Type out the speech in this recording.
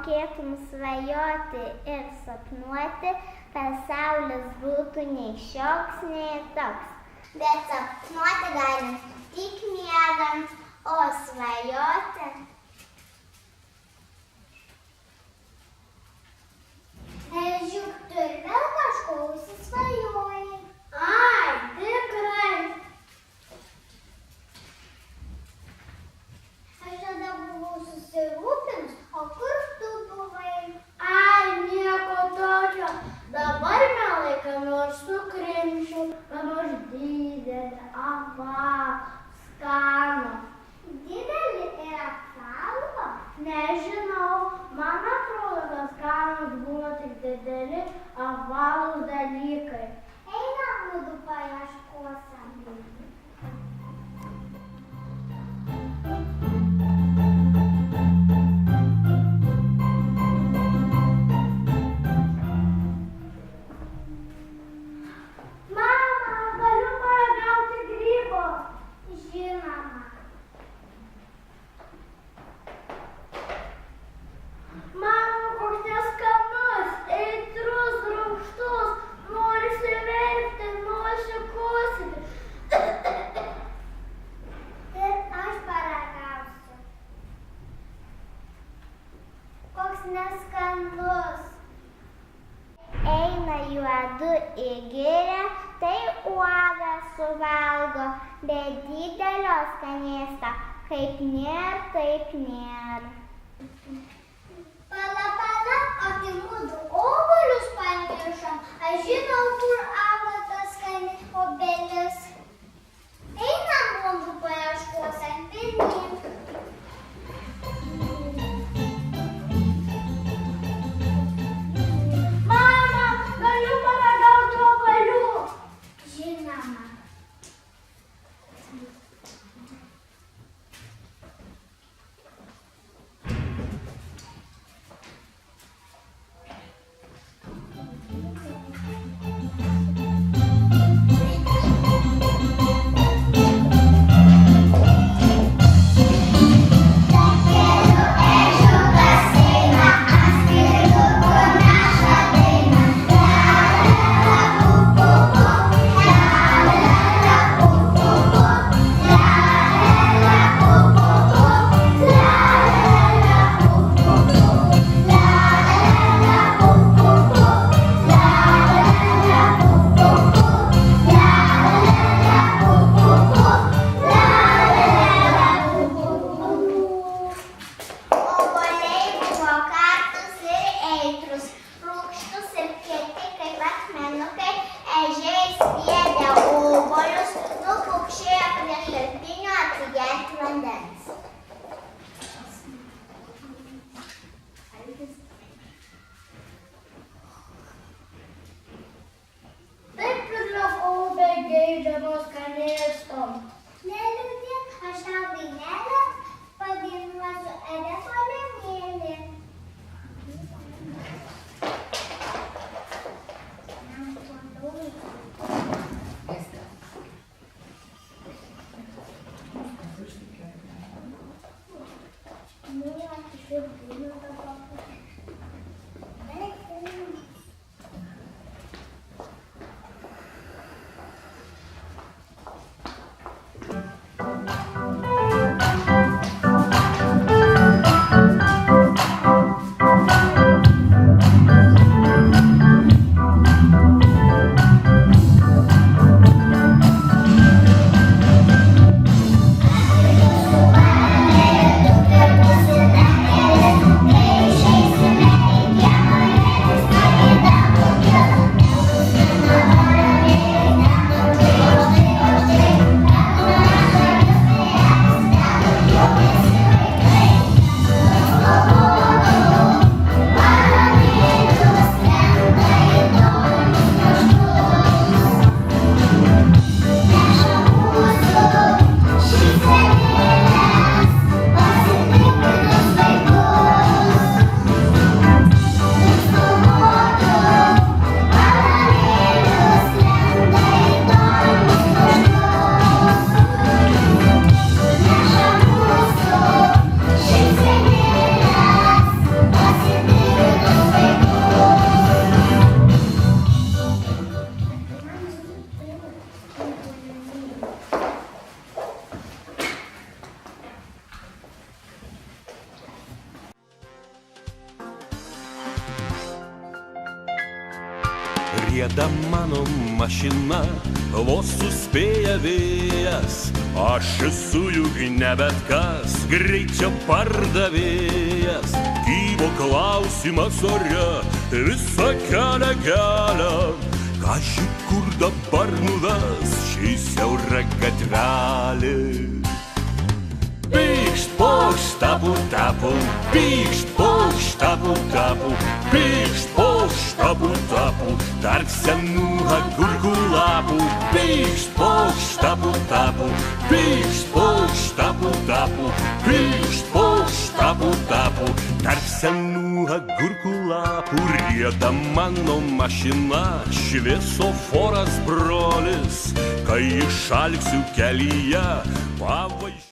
mokėtum svajoti ir sapnuoti, pasaulis būtų nei šioks, nei toks. Bet sapnuoti galim tik miegant, o svajoti. Juk tu ir vėl kažko užsisvajojai. Ai, tikrai. Aš tada buvau susirūpinus, o kur tu buvai? Ai, nieko tokio. Dabar mielai ką nors sukrimčiau, ką nors didelį, apvalų, skanų. Didelį ir apvalų? Nežinau, man atrodo, kad skanūs būna tik dideli, apvalūs dalykai. Einam mudu paieškosim. Mama, galiu paragauti grybo? Žinoma. Mama, koks neskanus, aitrus, rūgštus, norisi verkti, norisi kosėti. Ir aš paragausiu. Koks neskanus. Eina juodu į girią, tai uogą suvalgo, bet didelio skanėsto kaip nėr, taip nėr. Pala, o tai mudu obuolius pamiršom. Aš žinau, kur auga tas skani obelis. Einam mudu paieškosim pirmyn. Mama, galiu paragauti obuolių? Žinoma. She's rieda mano mašina, vos suspėja vėjas. Aš esu juk ne bet kas, greičio pardavėjas. Kybo klausimas ore, visą kelią kelia. Kaži, kur dabar nuves šį siaurą gatvelį. Pykšt, pokšt, tapu, tapu, pykšt, pokšt, tapu, tapu, pykšt, pokšt, tapu, tapu, tarp senų agurkų lapų. Pykšt, pokšt, tapu, tapu, pykšt, pokšt, tapu, tapu, pykšt, pokšt, tapu, tapu, tarp senų agurkų lapų. Rieda mano mašina, šviesoforas brolis, kai išalksiu kelyje, pavažiuosiu.